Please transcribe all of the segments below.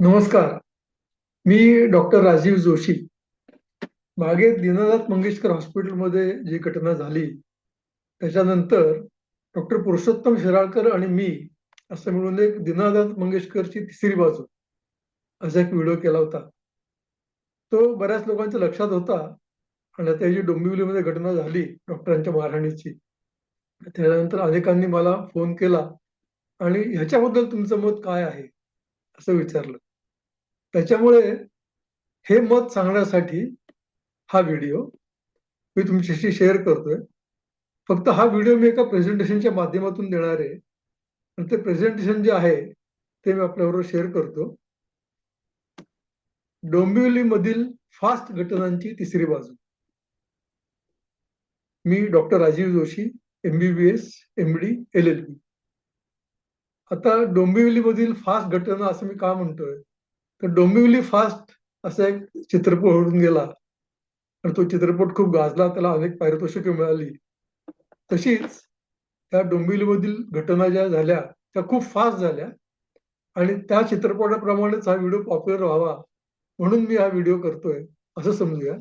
नमस्कार. मी डॉक्टर राजीव जोशी. मागे दीनानाथ मंगेशकर हॉस्पिटलमध्ये जी घटना झाली, त्याच्यानंतर डॉक्टर पुरुषोत्तम शिराळकर आणि मी असं मिळून एक दीनानाथ मंगेशकरची तिसरी बाजू असा एक व्हिडिओ केला होता. तो बऱ्याच लोकांच्या लक्षात होता आणि आता ही जी डोंबिवलीमध्ये घटना झाली डॉक्टरांच्या मारहाणीची, त्याच्यानंतर अनेकांनी मला फोन केला आणि ह्याच्याबद्दल तुमचं मत काय आहे? असं विचारलं. त्याच्यामुळे हे मत सांगण्यासाठी हा व्हिडिओ मी तुमच्याशी शेअर करतोय. फक्त हा व्हिडिओ मी एका प्रेझेंटेशनच्या माध्यमातून देणार आहे. आणि ते प्रेझेंटेशन जे आहे ते मी आपल्याबरोबर शेअर करतो. डोंबिवलीमधील फास्ट घटनांची तिसरी बाजू. मी doctor Rajiv Joshi, MBBS, MD, LLB. आता डोंबिवलीमधील फास्ट घटना असं मी का म्हणतोय? तर डोंबिवली फास्ट असा एक चित्रपट होऊन गेला आणि तो चित्रपट खूप गाजला, त्याला अनेक पारितोषिके मिळाली. तशीच त्या डोंबिवलीमधील घटना ज्या झाल्या त्या खूप फास्ट झाल्या आणि त्या चित्रपटाप्रमाणेच हा व्हिडिओ पॉप्युलर व्हावा म्हणून मी हा व्हिडिओ करतोय असं समजूया.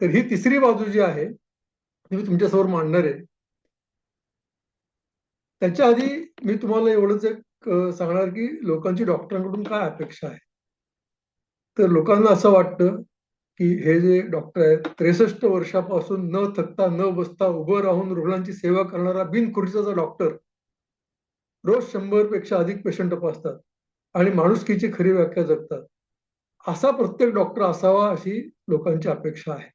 तर ही तिसरी बाजू जी आहे ती मी तुमच्यासमोर मांडणार आहे. त्याच्या आधी मी तुम्हाला एवढंच एक सांगणार की लोकांची डॉक्टरांकडून काय अपेक्षा आहे. तर लोकांना असं वाटतं की हे जे डॉक्टर आहेत 63 वर्षापासून न थकता न बसता उभं राहून रुग्णांची सेवा करणारा बिनखुर्चीचा डॉक्टर रोज 100 पेक्षा अधिक पेशंट तपासतात आणि माणुसकीची खरी व्याख्या जगतात. असा प्रत्येक डॉक्टर असावा अशी लोकांची अपेक्षा आहे.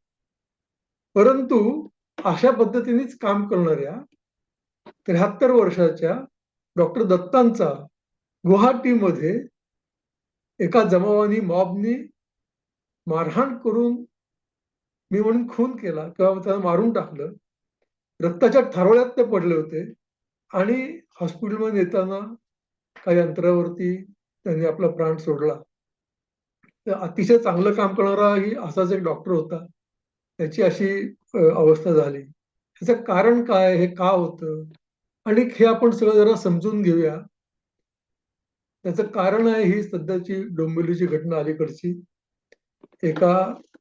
परंतु अशा पद्धतीनेच काम करणाऱ्या 73 वर्षाच्या डॉक्टर दत्तांचा गुवाहाटीमध्ये एका जमावानी मॉबनी मारहाण करून मी म्हणून खून केला किंवा त्याला मारून टाकलं. रक्ताच्या थारोळ्यात ते पडले होते आणि हॉस्पिटलमध्ये नेताना काही अंतरावरती त्यांनी आपला प्राण सोडला. तर अतिशय चांगलं काम करणाराही असाच एक डॉक्टर होता. त्याची अशी अवस्था झाली. ह्याचं कारण काय? हे का होतं? आणि हे आपण सगळं जरा समजून घेऊया. त्याचं कारण आहे ही सध्याची डोंबिवलीची घटना अलीकडची. एका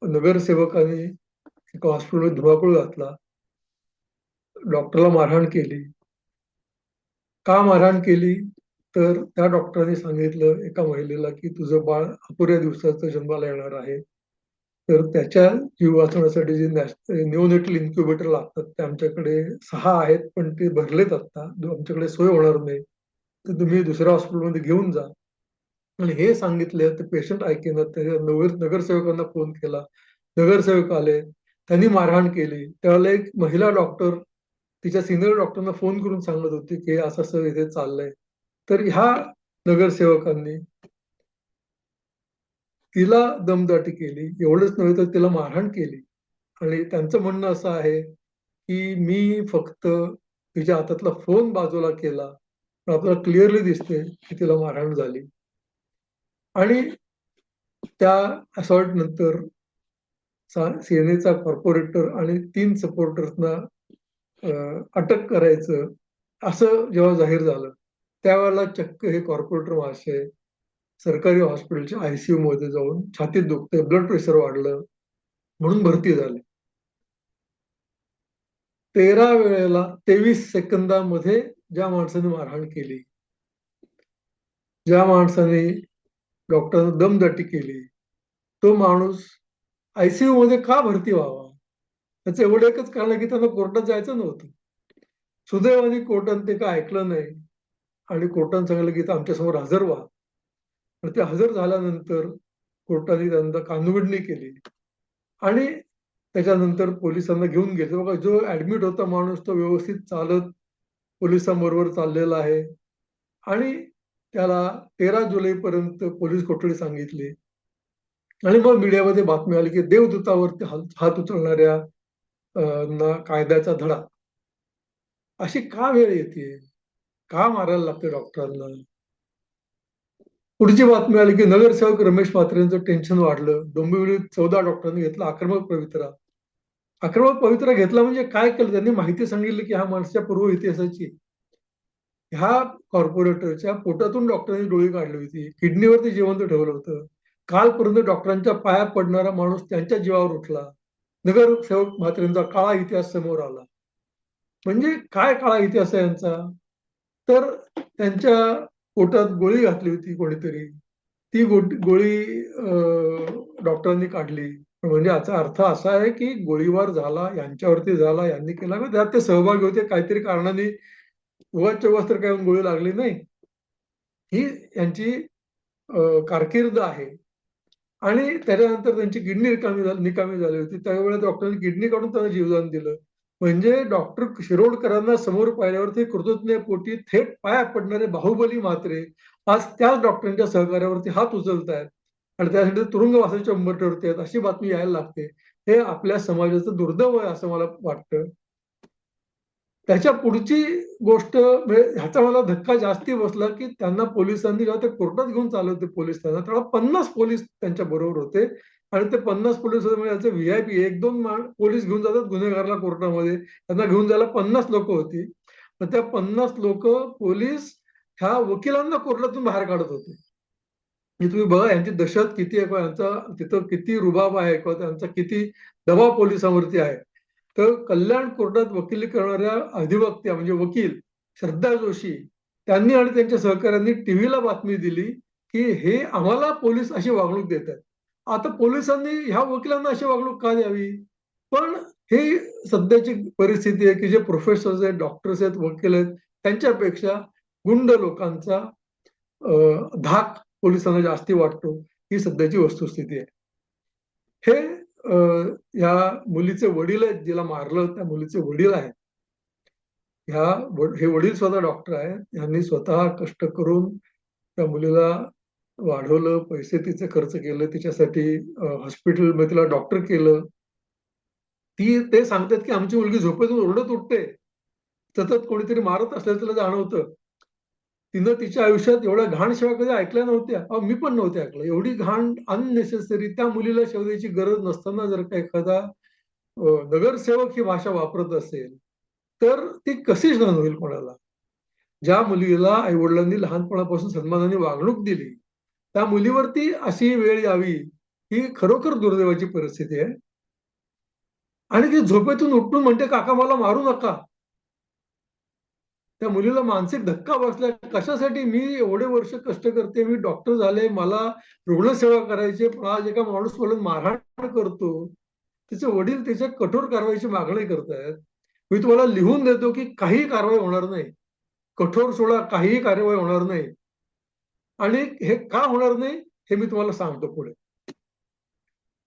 नगरसेवकाने एका हॉस्पिटलमध्ये धुमाकूळ घातला. डॉक्टरला मारहाण केली. का मारहाण केली? तर त्या डॉक्टरांनी सांगितलं एका महिलेला, की तुझं बाळ अपुऱ्या दिवसाचं जन्माला येणार आहे. तर त्याच्या जीव वाचवण्यासाठी जे निओनेटल इन्क्युबेटर लागतात ते आमच्याकडे 6 आहेत, पण ते भरलेत आता. आमच्याकडे सोय होणार नाही. तर तुम्ही दुसऱ्या हॉस्पिटलमध्ये घेऊन जा. आणि हे सांगितलं तर पेशंट ऐकेना. त्याच्या नगरसेवकांना फोन केला. नगरसेवक आले. त्यांनी मारहाण केली. त्यावेळेला एक महिला डॉक्टर तिच्या सिनियर डॉक्टरना फोन करून सांगत होती, की असं-असं इथे चाललंय. तर ह्या नगरसेवकांनी तिला दमदाटी केली. एवढंच नव्हे तर तिला मारहाण केली. आणि त्यांचं म्हणणं असं आहे, की मी फक्त तिच्या हातातला फोन बाजूला केला. पण आपल्याला क्लिअरली दिसते, की तिला मारहाण झाली. आणि त्या असॉल्ट नंतर सेनेचा कॉर्पोरेटर आणि 3 सपोर्टर्सना अटक करायचं असं जेव्हा जाहीर झालं, त्यावेळेला चक्क हे कॉर्पोरेटर महाशय सरकारी हॉस्पिटलच्या ICU मध्ये जाऊन छातीत दुखतंय, ब्लड प्रेशर वाढलं म्हणून भरती झाले. 13 वेळेला 23 सेकंदामध्ये ज्या माणसाने मारहाण केली, ज्या माणसाने डॉक्टरांना दमदाटी केली, तो माणूस ICU मध्ये का भरती व्हावा? त्याचं एवढं एकच कारण आहे, की त्यांना कोर्टात जायचं नव्हतं. सुदैवाने कोर्टाने ते काय ऐकलं नाही आणि कोर्टाने सांगितलं, की आमच्यासमोर हजर व्हा. तर ते हजर झाल्यानंतर कोर्टाने त्यांना कानउघडणी केली आणि त्याच्यानंतर पोलिसांना घेऊन गेले. बघा जो ॲडमिट होता माणूस तो व्यवस्थित चालत पोलिसांबरोबर चाललेला आहे आणि त्याला 13 जुलैपर्यंत पोलीस कोठडी सांगितली. आणि मग मीडियामध्ये बातमी आली, की देवदूतावरती हात उचलणाऱ्या ना कायद्याचा धडा. अशी का वेळ येतेय? का मारायला लागते डॉक्टरांना? पुढची बातमी आली, की नगरसेवक रमेश म्हात्रेंचं टेन्शन वाढलं. डोंबिवलीत 14 डॉक्टरांनी घेतला आक्रमक पवित्रा. आक्रमक पवित्रा घेतला म्हणजे काय केलं? त्यांनी माहिती सांगितली, की ह्या माणसाच्या पूर्व इतिहासाची. ह्या कॉर्पोरेटरच्या पोटातून डॉक्टरांनी डोळी काढली होती, किडनीवरती जिवंत ठेवलं होतं. कालपर्यंत डॉक्टरांच्या पाया पडणारा माणूस त्यांच्या जीवावर उठला. नगरसेवक म्हात्रेंचा काळा इतिहास समोर आला. म्हणजे काय काळा इतिहास आहे यांचा? तर त्यांच्या पोटात गोळी घातली होती कोणीतरी. ती गोळी डॉक्टरांनी काढली. म्हणजे याचा अर्थ असा आहे की गोळीबार झाला, यांच्यावरती झाला, यांनी केला का त्यात ते सहभागी होते काहीतरी कारणाने. उगाच चौगाच तर काही गोळी लागली नाही. ही यांची कारकीर्द आहे. आणि त्याच्यानंतर त्यांची किडनी निकामी झाली होती. त्यावेळेला डॉक्टरांनी किडनी काढून त्यांना जीवदान दिलं. म्हणजे डॉक्टर शिरोडकरांना समोर पाहिल्यावर ते कृतज्ञतेपोटी थेट पाया पडणारे बाहुबली म्हात्रे आज त्याच डॉक्टरांच्या सहकार्यावरती हात उचलतायत आणि त्यासाठी तुरुंगवासाच्या उंबरठ्यावरती आहेत, अशी बातमी यायला लागते. हे आपल्या समाजाचं दुर्दैव आहे असं मला वाटतं. त्याच्या पुढची गोष्ट म्हणजे ह्याचा मला धक्का जास्ती बसला की त्यांना पोलिसांनी जेव्हा ते कोर्टात घेऊन चालले होते पोलीस त्यांना, तेव्हा 50 पोलीस त्यांच्या बरोबर होते. आणि ते 50 पोलीस होते म्हणजे व्हीआयपी एक दोन पोलीस घेऊन जातात गुन्हेगारला कोर्टामध्ये, त्यांना घेऊन जायला 50 लोक होती. तर त्या 50 लोक पोलीस ह्या वकिलांना कोर्टातून बाहेर काढत होते. म्हणजे तुम्ही बघा यांची दहशत किती आहे, यांचा तिथं किती रुबाब आहे किंवा त्यांचा किती दबाव पोलिसांवरती आहे. तर कल्याण कोर्टात वकिली करणाऱ्या अधिवक्त्या म्हणजे वकील श्रद्धा जोशी त्यांनी आणि त्यांच्या सहकाऱ्यांनी टीव्हीला बातमी दिली की हे आम्हाला पोलीस अशी वागणूक देत आहेत. आता पोलिसांनी ह्या वकिलांना अशी वागणूक का द्यावी? पण हे सध्याची परिस्थिती आहे की जे प्रोफेसर्स आहेत, डॉक्टर्स आहेत, वकील आहेत, त्यांच्यापेक्षा गुंड लोकांचा धाक पोलिसांना जास्ती वाटतो. ही सध्याची वस्तुस्थिती आहे. हे या मुलीचे वडील आहेत, जिला मारलं त्या मुलीचे वडील आहेत. हे वडील स्वतः डॉक्टर आहेत. यांनी स्वतः कष्ट करून त्या मुलीला वाढवलं, पैसे तिचे खर्च केले, तिच्यासाठी हॉस्पिटलमध्ये तिला डॉक्टर केलं. ते सांगतात की आमची मुलगी झोपेतून ओरडत उठते. सतत कोणीतरी मारत असल्याचं तिला जाणवतं. तिनं तिच्या आयुष्यात एवढ्या घाण शिवाय कधी ऐकल्या नव्हत्या. मी पण नव्हते ऐकलं. एवढी घाण अननेसेसरी त्या मुलीला शोधायची गरज नसताना जर का एखादा नगरसेवक ही भाषा वापरत असेल, तर ती कशी सहन होईल कोणाला? ज्या मुलीला आई-वडिलांनी लहानपणापासून सन्मानाने वागणूक दिली, त्या मुलीवरती अशी वेळ यावी, ही खरोखर दुर्दैवाची परिस्थिती आहे. आणि ती झोपेतून उठून म्हणते, "काका मला मारू नका." त्या मुलीला मानसिक धक्का बसलाय. कशासाठी? मी एवढे वर्ष कष्ट करते, मी डॉक्टर झाले, मला रुग्णसेवा करायची पण आज एका माणूस म्हणून मारहाण करतो. तिचे वडील तिच्या कठोर कारवाईची मागणी करतायत. मी तुम्हाला लिहून देतो की काही कारवाई होणार नाही. कठोर सोडा, काहीही कार्यवाही होणार नाही. आणि हे का होणार नाही हे मी तुम्हाला सांगतो पुढे.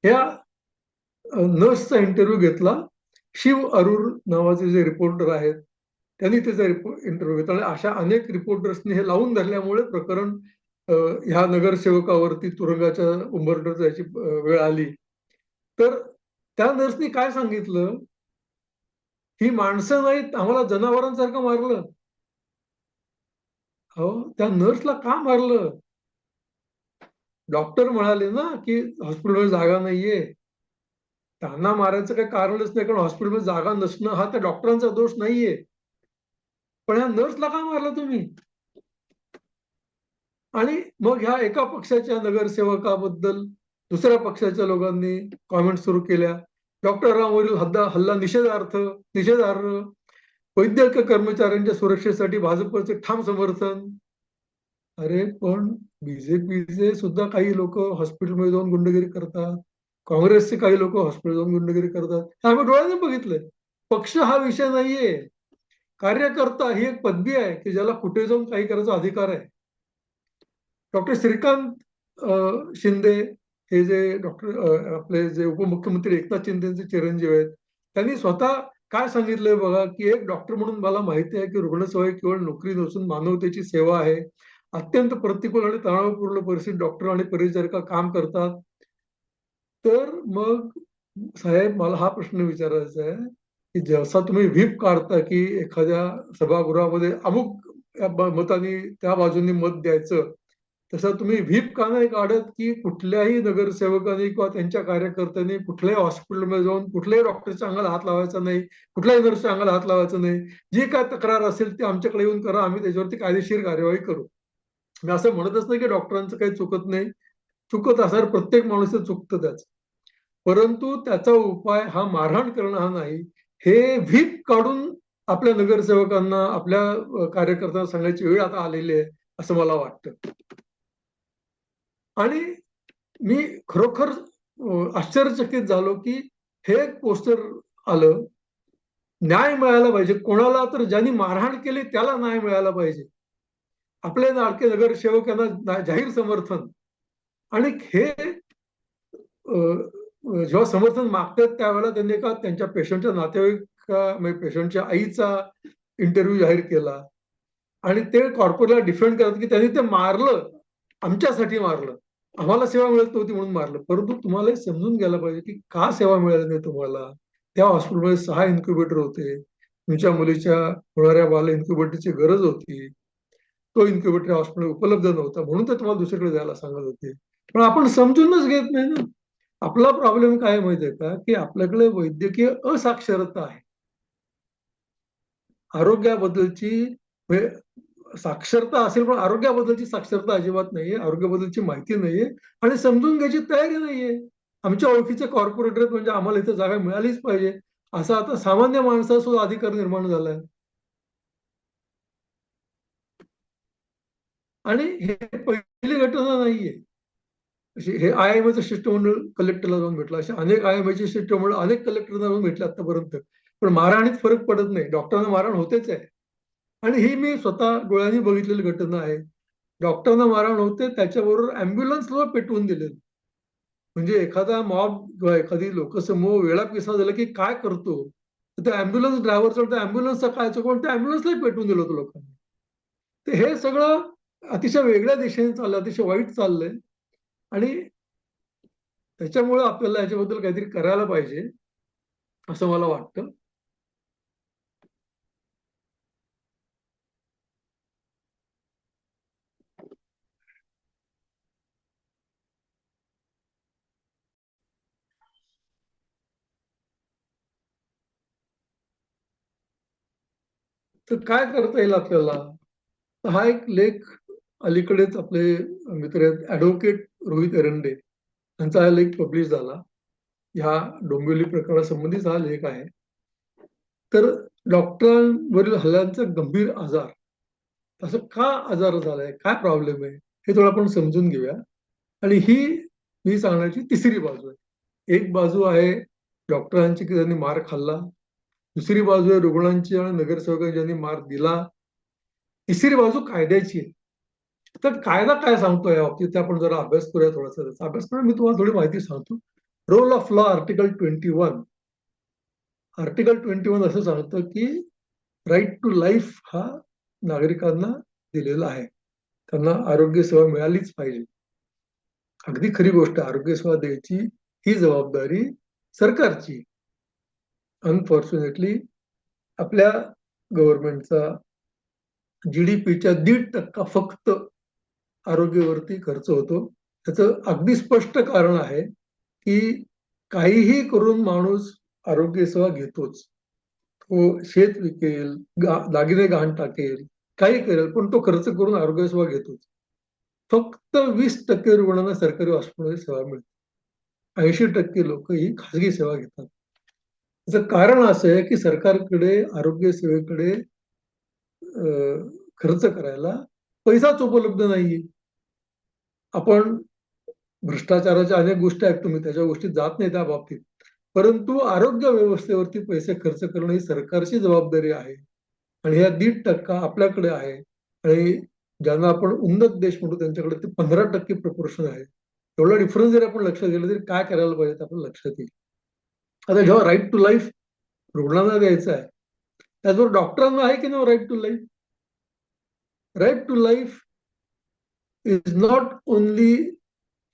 ह्या नर्सचा इंटरव्ह्यू घेतला. शिव अरूर नावाचे जे रिपोर्टर आहेत, त्यांनी त्याचा इंटरव्ह्यू घेतला आणि अशा अनेक रिपोर्टर्सनी हे लावून धरल्यामुळे प्रकरण ह्या नगरसेवकावरती तुरुंगाच्या उंबरठ्यावर जायची वेळ आली. तर त्या नर्सनी काय सांगितलं, ही माणसं नाहीत, आम्हाला जनावरांसारखं मारलं. अहो, त्या नर्सला का मारलं? डॉक्टर म्हणाले ना, की हॉस्पिटलमध्ये जागा नाहीये. त्यांना मारायचं काही कारणच नाही, कारण हॉस्पिटलमध्ये जागा नसणं हा त्या डॉक्टरांचा दोष नाहीये. पण ह्या नर्सला का मारलं तुम्ही? आणि मग ह्या एका पक्षाच्या नगरसेवकाबद्दल दुसऱ्या पक्षाच्या लोकांनी कॉमेंट सुरू केल्या. डॉक्टरांवरील हल्ला निषेधार्ह. वैद्यकीय कर्मचाऱ्यांच्या सुरक्षेसाठी भाजपचे ठाम समर्थन. अरे पण बीजेपीचे सुद्धा काही लोक हॉस्पिटलमध्ये जाऊन गुंडगिरी करतात. काँग्रेसचे काही लोक हॉस्पिटल जाऊन गुंडगिरी करतात. हे आम्ही डोळ्याने बघितलंय. पक्ष हा विषय नाहीये. कार्यकर्ता ही एक पदवी आहे की ज्याला कुठे जाऊन काही करायचा अधिकार आहे. डॉक्टर श्रीकांत शिंदे हे जे आपले जे उपमुख्यमंत्री एकनाथ शिंदेचे चिरंजीव आहेत, त्यांनी स्वतः काय सांगितलंय बघा, की एक डॉक्टर म्हणून मला माहिती आहे की रुग्णसेवा ही केवळ नोकरी नसून मानवतेची सेवा आहे. अत्यंत प्रतिकूल आणि तणावपूर्ण परिस्थितीत डॉक्टर आणि परिचारिका काम करतात. तर मग साहेब मला हा प्रश्न विचारायचा आहे, की जसा तुम्ही व्हीप काढता, की एखाद्या सभागृहामध्ये अमुक मताने त्या बाजूने मत द्यायचं. तसं तुम्ही व्हीप का नाही काढत की कुठल्याही नगरसेवकाने किंवा त्यांच्या कार्यकर्त्यांनी कुठल्याही हॉस्पिटलमध्ये जाऊन कुठल्याही डॉक्टरच्या अंगाला हात लावायचा नाही, कुठल्याही नर्सच्या अंगाला हात लावायचा नाही. जी काय तक्रार असेल ती आमच्याकडे येऊन करा, आम्ही त्याच्यावरती कायदेशीर कार्यवाही करू. मी असं म्हणतच नाही की डॉक्टरांचं काही चुकत नाही. चुकत असणार प्रत्येक माणूस चुकतं त्याच, परंतु त्याचा उपाय हा मारहाण करणं हा नाही. हे व्हीप काढून आपल्या नगरसेवकांना आपल्या कार्यकर्त्यांना सांगायची वेळ आता आलेली आहे असं मला वाटतं. आणि मी खरोखर आश्चर्यचकित झालो की हे एक पोस्टर आलं. न्याय मिळायला पाहिजे कोणाला, तर ज्यांनी मारहाण केली त्याला न्याय मिळायला पाहिजे. आपले लाडके नगरसेवक यांना जाहीर समर्थन. आणि हे जेव्हा समर्थन मागतात त्यावेळेला त्यांनी का त्यांच्या पेशंटच्या नातेवाईका म्हणजे पेशंटच्या आईचा इंटरव्ह्यू जाहीर केला. आणि ते कॉर्पोरेटला डिफेंड करतात की त्यांनी ते मारलं, आमच्यासाठी मारलं, आम्हाला सेवा मिळत नव्हती म्हणून मारलं. परंतु तुम्हाला हे समजून घ्यायला पाहिजे की का सेवा मिळाली नाही तुम्हाला. त्या हॉस्पिटलमध्ये 6 इन्क्युबेटर होते. तुमच्या मुलीच्या होणाऱ्या बाल इन्क्युबेटरची गरज होती. तो इन्क्युबेटर हॉस्पिटल उपलब्ध नव्हता म्हणून ते तुम्हाला दुसरीकडे जायला सांगत होते. पण आपण समजूनच घेत नाही ना. आपला प्रॉब्लेम काय माहितीये का की आपल्याकडे वैद्यकीय असाक्षरता आहे. आरोग्याबद्दलची म्हणजे साक्षरता असेल पण आरोग्याबद्दलची साक्षरता अजिबात नाहीये. आरोग्याबद्दलची माहिती नाहीये आणि समजून घ्यायची तयारी नाहीये. आमच्या ओळखीचे कॉर्पोरेटर आहेत म्हणजे आम्हाला इथे जागा मिळालीच पाहिजे असा आता सामान्य माणसाचा सुद्धा अधिकार निर्माण झालाय. आणि हे पहिली घटना नाहीये. हे आयएमएचं शिष्टमंडळ कलेक्टरला जाऊन भेटलं. असे अनेक आयएमएचे शिष्टमंडळ अनेक कलेक्टरला जाऊन भेटले आतापर्यंत. पण मारहाणीत फरक पडत नाही. डॉक्टरांना मारहाण होतेच आहे. आणि ही मी स्वतः डोळ्यांनी बघितलेली घटना आहे. डॉक्टरांना मारहाण होते त्याच्याबरोबर अँब्युलन्सला पेटवून दिलेलं. म्हणजे एखादा मॉब किंवा एखादी लोकसमूह वेळापिसा झाला की काय करतो? तर त्या अँब्युलन्स ड्रायव्हरचा त्या अँब्युलन्सचा काय चुकून त्या अँब्युलन्सलाही पेटवून दिलं होतं लोकांनी. तर हे सगळं अतिशय वेगळ्या दिशेने चाललंय, अतिशय वाईट चाललंय. आणि त्याच्यामुळे आपल्याला याच्याबद्दल काहीतरी करायला पाहिजे असं मला वाटतं. तर काय करता येईल आपल्याला? तर हा एक लेख अलीकडेच आपले मित्र आहेत ॲडव्होकेट रोहित एरंडे यांचा हा लेख पब्लिश झाला. ह्या डोंबिवली प्रकरणासंबंधीचा हा लेख आहे. तर डॉक्टरांवरील हल्ल्यांचा गंभीर आजार, असं का आजार झालाय, काय प्रॉब्लेम आहे, हे थोडं आपण समजून घेऊया. आणि ही मी सांगण्याची तिसरी बाजू आहे. एक बाजू आहे डॉक्टरांची की त्यांनी मार खाल्ला, दुसरी बाजू आहे रुग्णांची आणि नगरसेवकांनी ज्यांनी मार दिला, तिसरी बाजू कायद्याची आहे. तर कायदा काय सांगतो या बाबतीत आपण जरा अभ्यास करूया थोडासा. त्याचा अभ्यास करून मी तुम्हाला थोडी माहिती सांगतो. Role of law article 21. Article 21 असं सांगतं की राईट टू लाईफ हा नागरिकांना दिलेला आहे. त्यांना आरोग्य सेवा मिळालीच पाहिजे. अगदी खरी गोष्ट, आरोग्य सेवा द्यायची ही जबाबदारी सरकारची. अनफॉर्च्युनेटली आपल्या गव्हर्नमेंटचा जीडीपीच्या 1.5% फक्त आरोग्यावरती खर्च होतो. त्याचं अगदी स्पष्ट कारण आहे की काहीही करून माणूस आरोग्य सेवा घेतोच. तो शेत विकेल, दागिने गहाण टाकेल, काही करेल, पण तो खर्च करून आरोग्य सेवा घेतोच. फक्त 20% रुग्णांना सरकारी हॉस्पिटलमध्ये सेवा मिळते. 80% लोक ही खाजगी सेवा घेतात. त्याचं कारण असं आहे की सरकारकडे आरोग्य सेवेकडे खर्च करायला पैसाच उपलब्ध नाहीये. आपण भ्रष्टाचाराच्या अनेक गोष्टी ऐकतो, मी त्याच्या गोष्टीत जात नाही त्या बाबतीत. परंतु आरोग्य व्यवस्थेवरती पैसे खर्च करणं ही सरकारची जबाबदारी आहे. आणि ह्या 1.5% आपल्याकडे आहे. आणि ज्यांना आपण उन्नत देश म्हणतो त्यांच्याकडे ते 15% प्रपोर्शन आहे. एवढा डिफरन्स जरी आपण लक्षात गेलं तरी काय करायला पाहिजे ते आपल्याला लक्षात येईल. आता जेव्हा राईट टू लाईफ रुग्णांना द्यायचा आहे, त्याचबरोबर डॉक्टरांना आहे की नाही right to life? Right to life is not only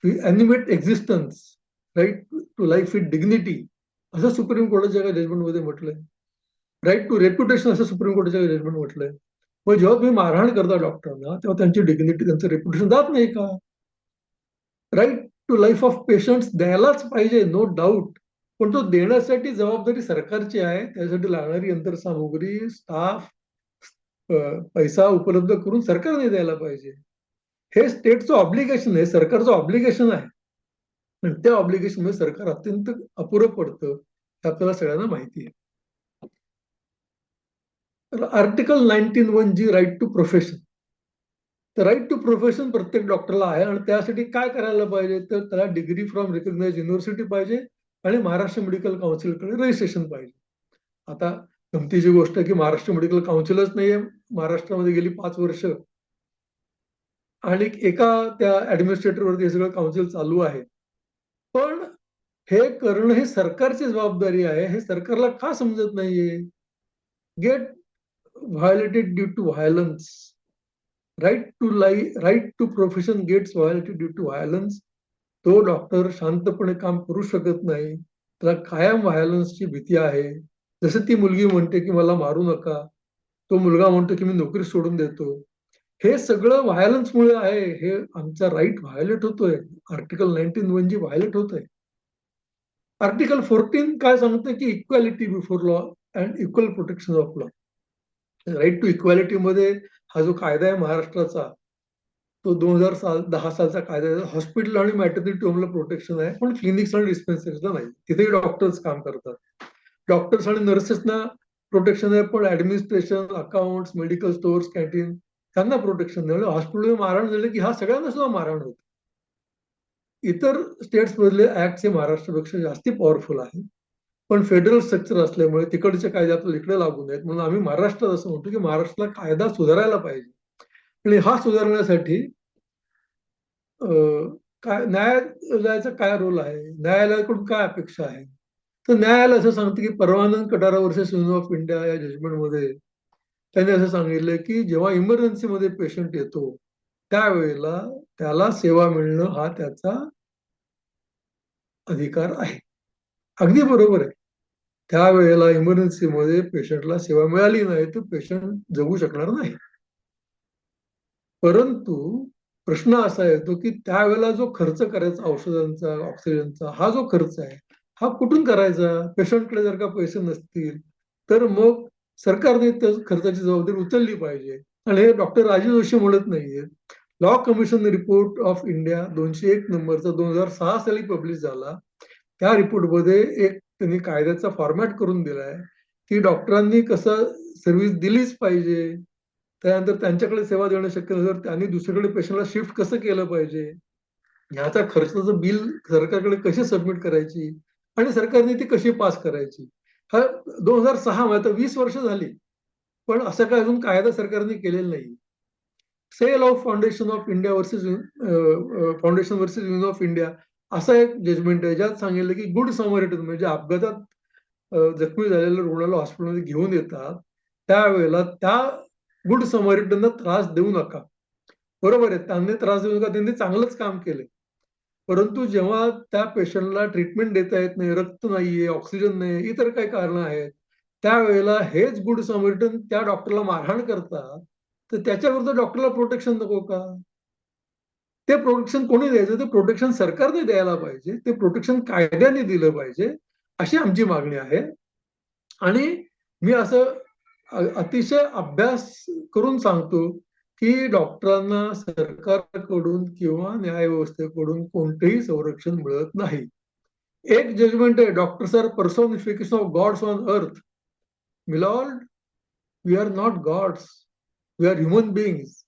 animate existence, right to life with dignity असं सुप्रीम कोर्टाच्या जजमेंटमध्ये म्हटलंय. राईट टू रेप्युटेशन असं सुप्रीम कोर्टाच्या जजमेंट म्हटलंय. मग जेव्हा तुम्ही मारहाण करता डॉक्टरांना तेव्हा त्यांची डिग्निटी, त्यांचं रेप्युटेशन जात नाही का? Right to life of patients द्यायलाच पाहिजे, नो डाऊट. पण तो देण्यासाठी जबाबदारी सरकारची आहे. त्यासाठी लागणारी यंत्रसामुग्री, स्टाफ, पैसा उपलब्ध करून सरकारने द्यायला पाहिजे. हे स्टेटचं ऑब्लिगेशन आहे, सरकारचं ऑब्लिगेशन आहे. पण त्या ऑब्लिगेशनमध्ये सरकार अत्यंत अपुरं पडतं, हे आपल्याला सगळ्यांना माहिती आहे. तर आर्टिकल 19(1) राईट टू प्रोफेशन. तर राईट टू प्रोफेशन प्रत्येक डॉक्टरला आहे आणि त्यासाठी काय करायला पाहिजे, तर त्याला डिग्री फ्रॉम रिकग्नाइज युनिव्हर्सिटी पाहिजे आणि महाराष्ट्र मेडिकल काउन्सिलकडे रजिस्ट्रेशन पाहिजे. आता गमतीची गोष्ट आहे की महाराष्ट्र मेडिकल काउन्सिलच नाहीये महाराष्ट्रामध्ये गेली 5 वर्ष, आणि एका त्या ऍडमिनिस्ट्रेटरवरती हे सगळं काउन्सिल चालू आहे. पण हे करणं हे सरकारची जबाबदारी आहे, हे सरकारला का समजत नाहीये? Get violated due to violence. Right to profession gets violated due to violence. तो डॉक्टर शांतपणे काम करू शकत नाही, त्याला कायम व्हायलन्सची भीती आहे. जसं ती मुलगी म्हणते की मला मारू नका, तो मुलगा म्हणतो की मी नोकरी सोडून देतो. हे सगळं व्हायलन्समुळे आहे. हे आमचा राईट व्हायोलेट होतोय. आर्टिकल 19(1) व्हायोलेट होतोय. आर्टिकल 14 काय सांगतं की equality before law and equal protection of law. Right to equality मध्ये हा जो कायदा आहे महाराष्ट्राचा, तो 2010 सालचा कायदा आहे. हॉस्पिटल आणि मॅटर्निटी होमला प्रोटेक्शन आहे, पण क्लिनिक्स आणि डिस्पेन्सरीजला नाही. तिथेही डॉक्टर्स काम करतात. डॉक्टर्स आणि नर्सेसना प्रोटेक्शन आहे, पण administration, accounts, medical stores, canteen त्यांना प्रोटेक्शन नाही. हॉस्पिटलमध्ये मारहाण झाले की हा सगळ्यांना सुद्धा मारहाण होते. इतर स्टेट्स मधले ऍक्ट हे महाराष्ट्रापेक्षा जास्ती पॉवरफुल आहे. पण फेडरल स्ट्रक्चर असल्यामुळे तिकडचे कायदे आपल्याला इकडे लागू नयेत म्हणून आम्ही महाराष्ट्रात असं म्हणतो की महाराष्ट्राला कायदा सुधारायला पाहिजे. आणि हा सुधारण्यासाठी काय न्यायालयाचा काय रोल आहे, न्यायालयाकडून काय अपेक्षा आहे? तर न्यायालय असं सांगतं की Parmanand Katara versus union of India या जजमेंटमध्ये त्यांनी असं सांगितलं की जेव्हा इमर्जन्सीमध्ये पेशंट येतो त्यावेळेला त्याला सेवा मिळणं हा त्याचा अधिकार आहे. अगदी बरोबर आहे. त्यावेळेला इमर्जन्सीमध्ये पेशंटला सेवा मिळाली नाही तर पेशंट जगू शकणार नाही. परंतु प्रश्न असा येतो की त्यावेळेला जो खर्च करायचा औषधांचा, ऑक्सिजनचा, हा जो खर्च आहे हा कुठून करायचा? पेशंटकडे जर का पैसे नसतील तर मग सरकारने त्या खर्चाची जबाबदारी उचलली पाहिजे. आणि हे डॉक्टर राजीव जोशी म्हणत नाहीये. Law commission report of India 201 नंबरचा 2006 साली पब्लिश झाला. त्या रिपोर्टमध्ये एक त्यांनी कायद्याचा फॉर्मॅट करून दिलाय की डॉक्टरांनी कसं सर्व्हिस दिलीच पाहिजे. त्यानंतर त्यांच्याकडे सेवा देणं शक्य नसेल त्यांनी दुसरीकडे पेशंटला शिफ्ट कसं केलं पाहिजे, ह्याचा खर्चाचं बिल सरकारकडे कशी सबमिट करायची आणि सरकारने ती कशी पास करायची. हा 2006 आता 20 वर्ष झाली, पण असं काय अजून कायदा सरकारने केलेला नाही. Cell of foundation of India versus foundation versus union of India असा एक जजमेंट आहे ज्यात सांगितलं की गुड समरिटन म्हणजे अपघातात जखमी झालेल्या रुग्णाला हॉस्पिटलमध्ये घेऊन येतात त्यावेळेला त्या गुड समरिटनना त्रास देऊ नका. बरोबर आहे, त्यांनी त्रास देऊ नका, त्यांनी चांगलंच काम केलंय. परंतु जेव्हा त्या पेशंटला ट्रीटमेंट देता येत नाही, रक्त नाहीये, ऑक्सिजन नाही, इतर काही कारणं आहेत, त्यावेळेला हेच गुड समरिटन त्या डॉक्टरला मारहाण करतात, तर त्याच्याविरुद्ध डॉक्टरला प्रोटेक्शन नको का? ते प्रोटेक्शन कोणी द्यायचं? ते प्रोटेक्शन सरकारने द्यायला पाहिजे. ते प्रोटेक्शन कायद्याने दिलं पाहिजे, अशी आमची मागणी आहे. आणि मी असं अतिशय अभ्यास करून सांगतो की डॉक्टरांना सरकारकडून किंवा न्यायव्यवस्थेकडून कोणतेही संरक्षण मिळत नाही. एक जजमेंट आहे, doctors are personification of gods on earth. Milord, we are not gods, we are human beings.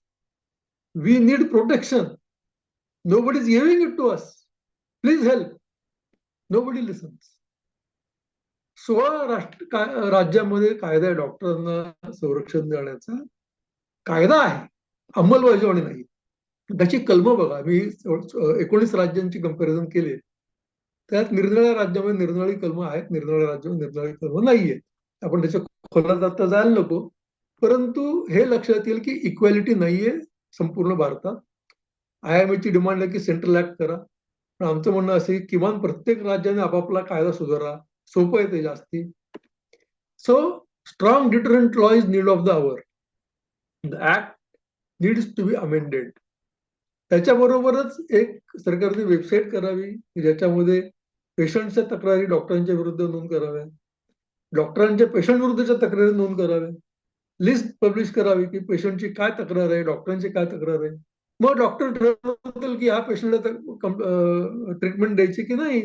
We need protection. Nobody is giving it to us. Please help. Nobody listens. 16 राज्यामध्ये कायदा आहे डॉक्टरांना संरक्षण देण्याचा. कायदा आहे, अंमलबजावणी नाही. त्याची कलमं बघा, मी 19 राज्यांची कंपॅरिझन केली. त्यात निरनिराळ्या राज्यामध्ये निरनिराळी कलमं आहेत, निरनिराळ्या राज्यामध्ये निरनिराळी कलमं नाहीयेत. आपण त्याच्या खोलात आता जायला नको. परंतु हे लक्षात येईल की इक्वॅलिटी नाहीये संपूर्ण भारतात. IMA ची डिमांड आहे की सेंट्रल ऍक्ट करा. पण आमचं म्हणणं असं की किमान प्रत्येक राज्याने आपापला कायदा सुधारा. सोपं आहे ते जास्ती. So strong deterrent law is need of the hour. The act needs to be amended. त्याच्याबरोबरच एक सरकारने वेबसाईट करावी की ज्याच्यामध्ये पेशंटच्या तक्रारी डॉक्टरांच्या विरुद्ध नोंद कराव्या, डॉक्टरांच्या पेशंट विरुद्धच्या तक्रारी नोंद कराव्या, लिस्ट पब्लिश करावी की पेशंटची काय तक्रार आहे, डॉक्टरांची काय तक्रार आहे. मग डॉक्टर ठरवतील की ह्या पेशंटला ट्रीटमेंट द्यायची की नाही.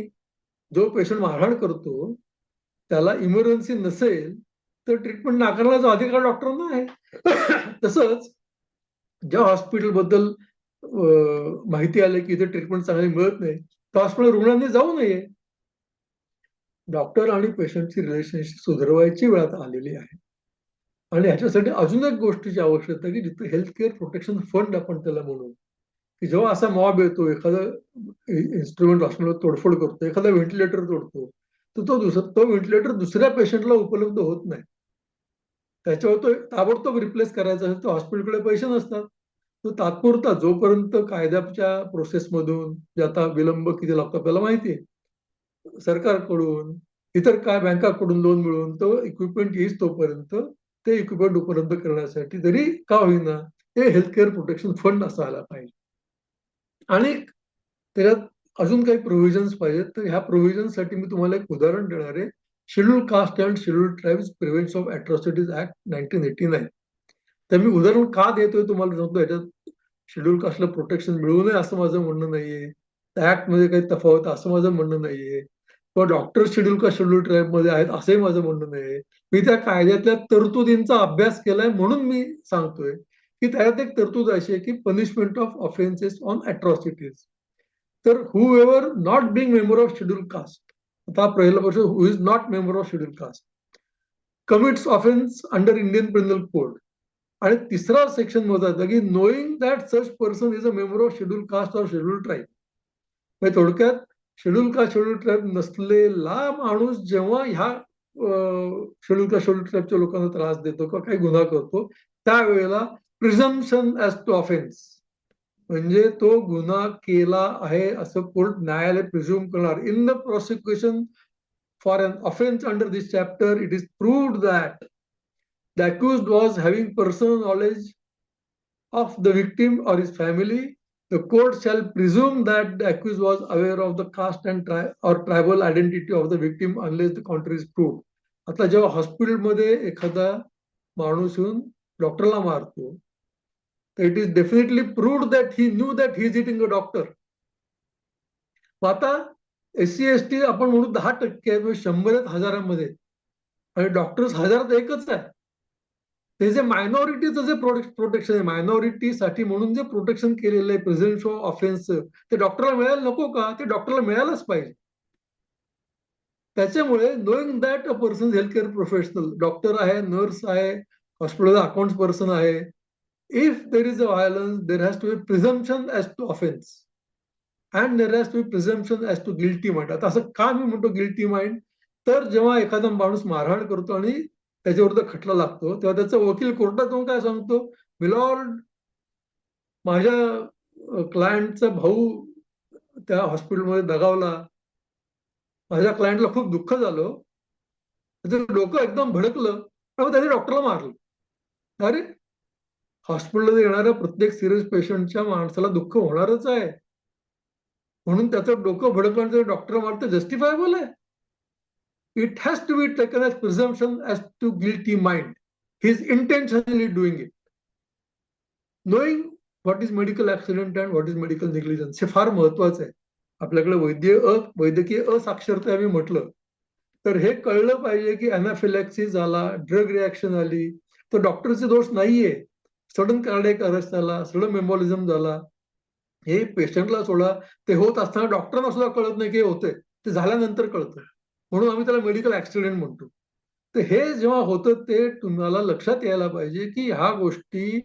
जो पेशंट मारहाण करतो त्याला इमर्जन्सी नसेल तर ट्रीटमेंट नाकारण्याचा अधिकार डॉक्टरांना आहे. तसंच ज्या हॉस्पिटलबद्दल माहिती आली की इथे ट्रीटमेंट चांगली मिळत नाही, त्या हॉस्पिटल रुग्णांनी जाऊ नये. डॉक्टर आणि पेशंटची रिलेशनशिप सुधारवायची वेळ आता आलेली आहे. आणि ह्याच्यासाठी अजून एक गोष्टीची आवश्यकता आहे की जिथे हेल्थ केअर प्रोटेक्शन फंड आपण त्याला म्हणू, की जेव्हा असा मॉब येतो, एखादा इन्स्ट्रुमेंट हॉस्पिटल तोडफोड करतो, एखादा व्हेंटिलेटर तोडतो, तर तो व्हेंटिलेटर दुसऱ्या पेशंटला उपलब्ध होत नाही. त्याच्यावर तो ताबडतोब रिप्लेस करायचा असेल तर हॉस्पिटलकडे पैसे नसतात. तो तात्पुरता जोपर्यंत कायद्याच्या प्रोसेसमधून जे आता विलंब किती लागतो आपल्याला माहिती आहे, सरकारकडून इतर काय बँकाकडून लोन मिळून तो इक्विपमेंट येईल तोपर्यंत ते इक्विपमेंट उपलब्ध करण्यासाठी तरी का होईना ते हेल्थ केअर प्रोटेक्शन फंड असायला पाहिजे. आणि त्याच्यात अजून काही प्रोव्हिजन्स पाहिजेत. तर ह्या प्रोव्हिजनसाठी मी तुम्हाला एक उदाहरण देणार आहे. Schedule caste and schedule tribes prevention of atrocities act 1989. तर मी उदाहरण का देतोय तुम्हाला सांगतो. याच्यात शेड्यूल कास्टला प्रोटेक्शन मिळू नये असं माझं म्हणणं नाहीये. त्या ऍक्ट मध्ये काही तफावत असं माझं म्हणणं नाहीये. किंवा doctor schedule caste schedule tribe मध्ये आहेत असंही माझं म्हणणं नाहीये. मी त्या कायद्यातल्या तरतुदींचा अभ्यास केलाय म्हणून मी सांगतोय की त्यात एक तरतूद अशी आहे की punishment of offences on atrocities. तर whoever not being member of scheduled caste, आता पहिला वर्ष who is not member of scheduled caste commits offence under Indian penal code. आणि तिसरा सेक्शन मध्ये होता की knowing that such person is a member of scheduled caste or scheduled tribe. म्हणजे थोडक्यात शेड्यूल कास्ट शेड्यूल ट्राईब नसलेला माणूस जेव्हा ह्या शेड्यूल कास्ट शेड्यूल ट्राईबच्या लोकांना त्रास देतो किंवा काही गुन्हा करतो त्यावेळेला प्रिझम्पशन ऍज टू ऑफेन्स, म्हणजे तो गुन्हा केला आहे असं कोर्ट न्यायालय प्रिझ्युम करणार. In the prosecution for an offence under this chapter it is proved that the accused was having personal knowledge of the victim or his family, the court shall presume that the accused was aware of the caste and or tribal identity of the victim unless the contrary is proved. आता जेव्हा हॉस्पिटलमध्ये एखादा माणूस येऊन डॉक्टरला मारतो तर it is definitely proved that he knew that he is eating a doctor. आता SC ST आपण म्हणू 10% आहेत, 100 आहेत हजारांमध्ये आणि डॉक्टर्स हजारात एकच आहे. ते जे मायनॉरिटीचं जे प्रोटेक्शन आहे, मायनॉरिटीसाठी म्हणून जे प्रोटेक्शन केलेलं आहे प्रिझम्पशन ऑफ ऑफेन्स, ते डॉक्टरला मिळायला नको का? ते डॉक्टरला मिळायलाच पाहिजे. त्याच्यामुळे knowing that a person health care professional, doctor आहे, नर्स आहे, हॉस्पिटलचा अकाउंट पर्सन आहे, if there is a violence there has to be presumption as to offence and there has to be presumption as to guilty mind. आता असं का मी म्हणतो guilty mind, तर जेव्हा एखादा माणूस मारहाण करतो आणि त्याच्याविरुद्ध खटला लागतो तेव्हा त्याचा वकील कोर्टात जाऊन काय सांगतो, मिलॉर्ड माझ्या क्लायंटचा भाऊ त्या हॉस्पिटलमध्ये दगावला, माझ्या क्लायंटला खूप दुःख झालं, त्याचं डोकं एकदम भडकलं आणि त्याने डॉक्टरला मारलं. अरे, हॉस्पिटलमध्ये येणाऱ्या प्रत्येक सिरियस पेशंटच्या माणसाला दुःख होणारच आहे, म्हणून त्याचं डोकं भडकल्यानंतर डॉक्टर मारतं जस्टिफायबल आहे. It has to be taken as presumption as to guilty mind. He is intentionally doing it. Knowing what is medical accident and what is medical negligence हे फार महत्वाचं आहे. आपल्याकडे वैद्यकीय असाक्षरता आम्ही म्हटलं तर हे कळलं पाहिजे की अनाफिलॅक्सिस झाला, ड्रग रिॲक्शन आली तर डॉक्टरचे दोष नाहीये. सडन कार्डियक अरेस्ट झाला, सडन मेंबॉलिझम झाला, हे पेशंटला सोडा, ते होत असताना डॉक्टरांना सुद्धा कळत नाही की हे होतंय, ते झाल्यानंतर कळतं. म्हणून आम्ही त्याला मेडिकल ऍक्सिडेंट म्हणतो. तर हे जेव्हा होतं ते तुम्हाला लक्षात यायला पाहिजे की ह्या गोष्टी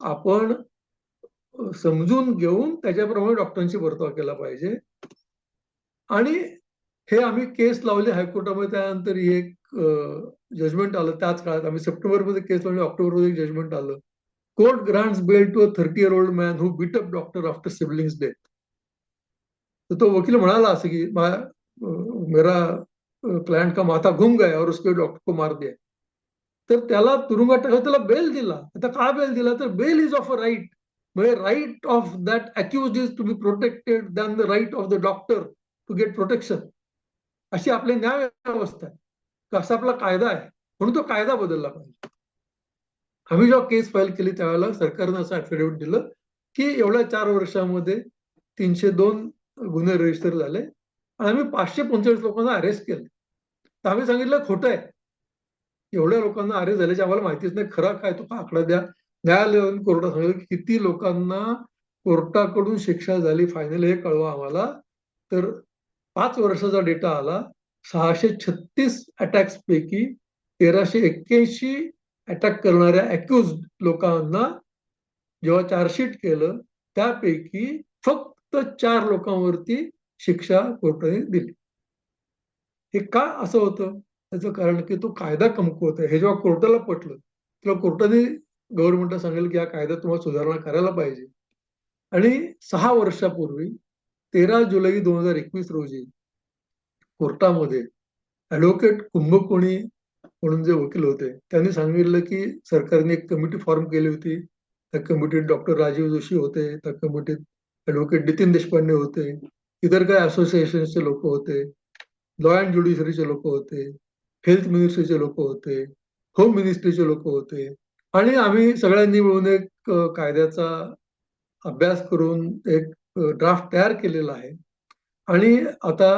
आपण समजून घेऊन त्याच्याप्रमाणे डॉक्टरांशी वर्ताव केला पाहिजे. आणि हे आम्ही केस लावली हायकोर्टामध्ये, त्यानंतर एक जजमेंट आलं त्याच काळात. आम्ही सप्टेंबरमध्ये केस लावली, ऑक्टोबरमध्ये जजमेंट आलं. Court grants bail to a 30-year-old man who beat up doctor after siblings death. तर तो वकील म्हणाला असं की मेरा क्लायंट का माथा घूम गया और उसके डॉक्टर को मार दिया. तर त्याला तुरुंगात टाकलं, त्याला बेल दिला. आता का बेल दिला, तर bail is of a right. म्हणजे right of that accused is to be protected than the right of the doctor to get protection. अशी आपली न्याय व्यवस्था आहे, असा आपला कायदा आहे. म्हणून तो कायदा बदलला पाहिजे. आम्ही जेव्हा केस फाईल केली त्यावेळेला सरकारनं असं ऍफिडेव्हिट दिलं की एवढ्या 4 वर्षामध्ये 302 गुन्हे रजिस्टर झाले आणि आम्ही 545 लोकांना अरेस्ट केले. तर आम्ही सांगितलं खोटं आहे, एवढ्या लोकांना अरेस्ट झाल्याची आम्हाला माहितीच नाही, खरा काय तो आकडा द्या. न्यायालयाने कोर्टात सांगितलं की किती लोकांना कोर्टाकडून शिक्षा झाली फायनल हे कळवा आम्हाला. तर 5 वर्षाचा डेटा आला. 636 अटॅक्स पैकी 1381 अटॅक करणाऱ्या अक्युज लोकांना जेव्हा चार्जशीट केलं त्यापैकी फक्त 4 लोकांवरती शिक्षा कोर्टाने दिली. हे का असं होतं, त्याचं कारण की तो कायदा कमकुवत आहे. हे जेव्हा कोर्टाला पटलं तेव्हा कोर्टाने गव्हर्नमेंटला सांगितलं की हा कायदा तुम्हाला सुधारणा करायला पाहिजे. आणि 6 वर्षापूर्वी 13 जुलै 2021 रोजी कोर्टामध्ये ऍडव्होकेट कुंभकोणी म्हणून जे वकील होते त्यांनी सांगितलं की सरकारने एक कमिटी फॉर्म केली होती. त्या कमिटीत डॉक्टर राजीव जोशी होते, त्या कमिटीत ऍडव्होकेट नितीन देशपांडे होते, इतर काही असोसिएशनचे लोक होते, लॉ अँड ज्युडिशरीचे लोक होते, हेल्थ मिनिस्ट्रीचे लोक होते, होम मिनिस्ट्रीचे लोक होते. आणि आम्ही सगळ्यांनी मिळून एक कायद्याचा अभ्यास करून एक ड्राफ्ट तयार केलेला आहे. आणि आता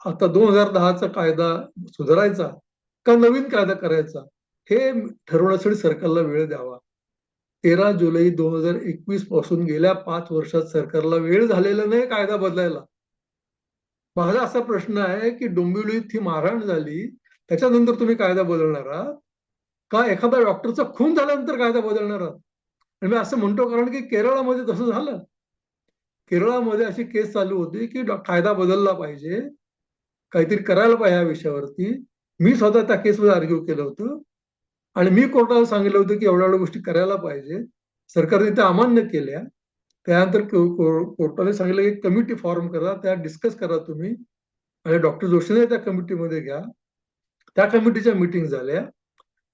आता 2010चा कायदा सुधारायचा का नवीन कायदा करायचा हे ठरवण्यासाठी सरकारला वेळ द्यावा. 13 जुलै 2021 पासून गेल्या 5 वर्षात सरकारला वेळ झालेला नाही कायदा बदलायला. माझा असा प्रश्न आहे की डोंबिवलीत ही मारहाण झाली त्याच्यानंतर तुम्ही कायदा बदलणार आहात का एखादा डॉक्टरचा खून झाल्यानंतर कायदा बदलणार आहात? आणि मी असं म्हणतो कारण की केरळामध्ये तसं झालं. केरळामध्ये अशी केस चालू होती की कायदा बदलला पाहिजे, काहीतरी करायला पाहिजे या विषयावरती. मी स्वतः त्या केसमध्ये आर्ग्यू केलं होतं आणि मी कोर्टाला सांगितलं होतं की एवढ्या एवढ्या गोष्टी करायला पाहिजे. सरकारने त्या अमान्य केल्या. त्यानंतर कोर्टाने सांगितलं की कमिटी फॉर्म करा, त्यात डिस्कस करा तुम्ही आणि डॉक्टर जोशीने त्या कमिटीमध्ये घ्या. त्या कमिटीच्या मीटिंग झाल्या.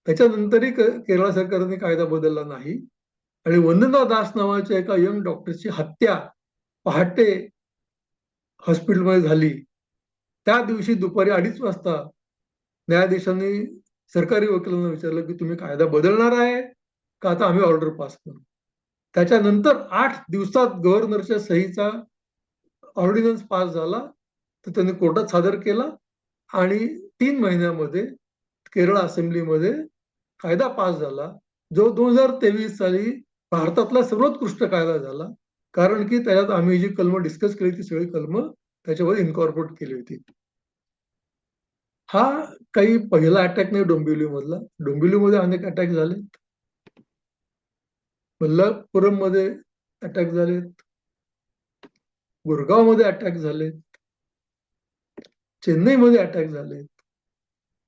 त्याच्यानंतरही केरळ सरकारने कायदा बदलला नाही आणि वंदना दास नावाच्या एका यंग डॉक्टरची हत्या पहाटे हॉस्पिटलमध्ये झाली. त्या दिवशी दुपारी 2:30 वाजता न्यायाधीशांनी सरकारी वकिलांना विचारलं की तुम्ही कायदा बदलणार आहे का आता आम्ही ऑर्डर पास करू. त्याच्यानंतर 8 दिवसात गव्हर्नरच्या सहीचा ऑर्डिनन्स पास झाला. तर त्यांनी कोर्टात सादर केला आणि 3 महिन्यामध्ये केरळ असेंब्लीमध्ये कायदा पास झाला, जो 2023 साली भारतातला सर्वोत्कृष्ट कायदा झाला. कारण की त्याच्यात आम्ही जी कलम डिस्कस केली ती सगळी कलम त्याच्यामध्ये इन्कॉर्पोरेट केली होती. हा काही पहिला अटॅक नाही डोंबिवली मधला. डोंबिवलीमध्ये अनेक अटॅक झाले, मल्लापुरम मध्ये अटॅक झालेत, गुरगावमध्ये अटॅक झाले, चेन्नईमध्ये अटॅक झाले.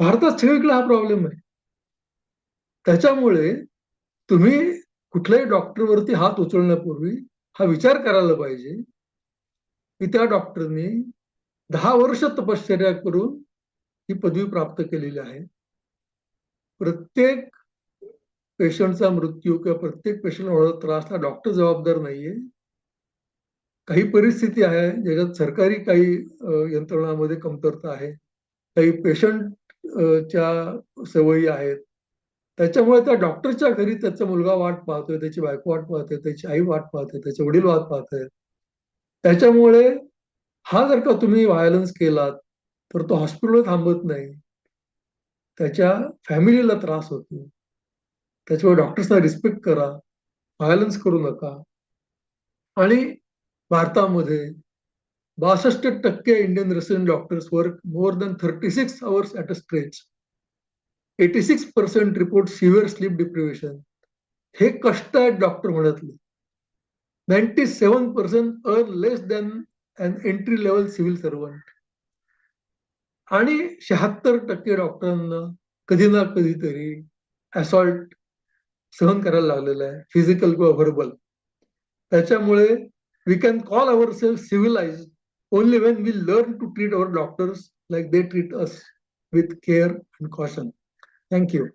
भारतात सगळीकडे हा प्रॉब्लेम आहे. त्याच्यामुळे तुम्ही कुठल्याही डॉक्टरवरती हात उचलण्यापूर्वी हा विचार करायला पाहिजे की त्या डॉक्टरनी 10 वर्ष तपश्चर्या करून ही पदवी प्राप्त केलेली आहे. प्रत्येक पेशंटचा मृत्यू किंवा प्रत्येक पेशंट होणारा त्रासला डॉक्टर जबाबदार नाहीये. काही परिस्थिती आहे ज्याच्यात सरकारी काही यंत्रणामध्ये कमतरता आहे, काही पेशंटच्या सवयी आहेत. त्याच्यामुळे त्या डॉक्टरच्या घरी त्याचा मुलगा वाट पाहतोय, त्याची बायको वाट पाहते, त्याची आई वाट पाहते, त्याचे वडील वाट पाहतायत. त्याच्यामुळे हा जर का तुम्ही व्हायलन्स केलात तर तो हॉस्पिटलवर थांबत नाही, त्याच्या फॅमिलीला त्रास होतो. त्याच्यामुळे डॉक्टर्सना रिस्पेक्ट करा, व्हायलन्स करू नका. आणि भारतामध्ये 62% Indian resident doctors work more than 36 hours at a stretch. 86% report severe sleep deprivation. हे कष्ट आहेत डॉक्टर म्हणतले. 97% earn less than an entry level civil servant. आणि 76% डॉक्टरांना कधी ना कधीतरी असॉल्ट सहन करायला लागलेलं आहे, फिजिकल किंवा व्हर्बल. त्याच्यामुळे we can call our self civilized only when we learn to treat our doctors like they treat us with care and caution. Thank you.